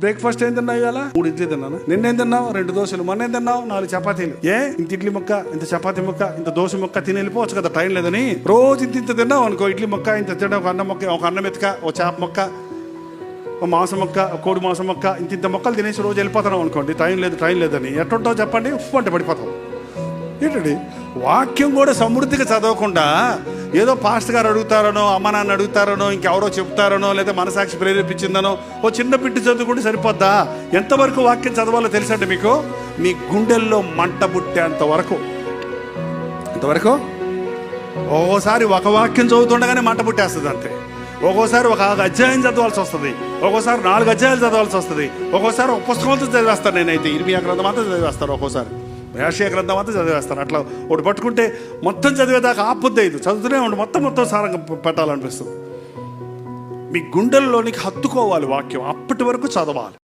Breakfast ఏం తిన్నావు ఇవాళ? 3 ఇడ్లీ తిన్నాను. నిన్నేం తిన్నావు? 2 దోశలు. మొన్న ఏం తిన్నావు? 4 చపాతీలు. ఇంత ఇడ్లీ ముక్క, ఇంత చపాతీ ముక్క, ఇంత దోశ ముక్క తిని వెళ్ళిపోవచ్చు కదా, టైం లేదని. రోజు ఇంత తిన్నావు అనుకో, ఇడ్లీ ముక్క ఇంత తినడం, ఒక అన్నం ముక్క, ఒక అన్నం మెతుక, ఒక చేప ముక్క, ఒక మాంసం ముక్క, ఒక కోడి మాంసం ముక్క, ఇంత మొక్కలు తినేసి రోజు వెళ్ళిపోతున్నాం అనుకోండి, టైం లేదని ఎట్టుంటావు చెప్పండి? ఉప్పు అంటే పడిపోతాం. ఏంటండి, వాక్యం కూడా సమృద్ధిగా చదవకుండా ఏదో పాస్టర్ గారు అడుగుతారనో, అమ్మ నాన్న అడుగుతారనో, ఇంకెవరో చెప్తారనో, లేదా మనసాక్షి ప్రేరేపించిందనో ఓ చిన్న బిడ్డ చదువుకుంటే సరిపోద్దా? ఎంతవరకు వాక్యం చదవాలో తెలుసండి మీకు? మీ గుండెల్లో మంట పుట్టేంత వరకు. ఇంతవరకు ఒక్కోసారి ఒక వాక్యం చదువుతుండగానే మంట పుట్టేస్తుంది అంతే. ఒక్కోసారి ఒక అధ్యాయం చదవాల్సి వస్తుంది, ఒక్కోసారి 4 అధ్యాయాలు చదవాల్సి వస్తుంది, ఒక్కోసారి ఒక పుస్తకంతో చదివేస్తాను. నేనైతే ఇర్మియా గ్రంథం అంతా చదివేస్తాను, ఒక్కోసారి యెషయా గ్రంథం అంతా చదివేస్తాను. అట్లా ఒకటి పట్టుకుంటే మొత్తం చదివేదాకా ఆపొద్దు, చదువుతూనే ఉండి మొత్తం సారంగా పెట్టాలనిపిస్తుంది. మీ గుండెల్లోనికి హత్తుకోవాలి వాక్యం, అప్పటి వరకు చదవాలి.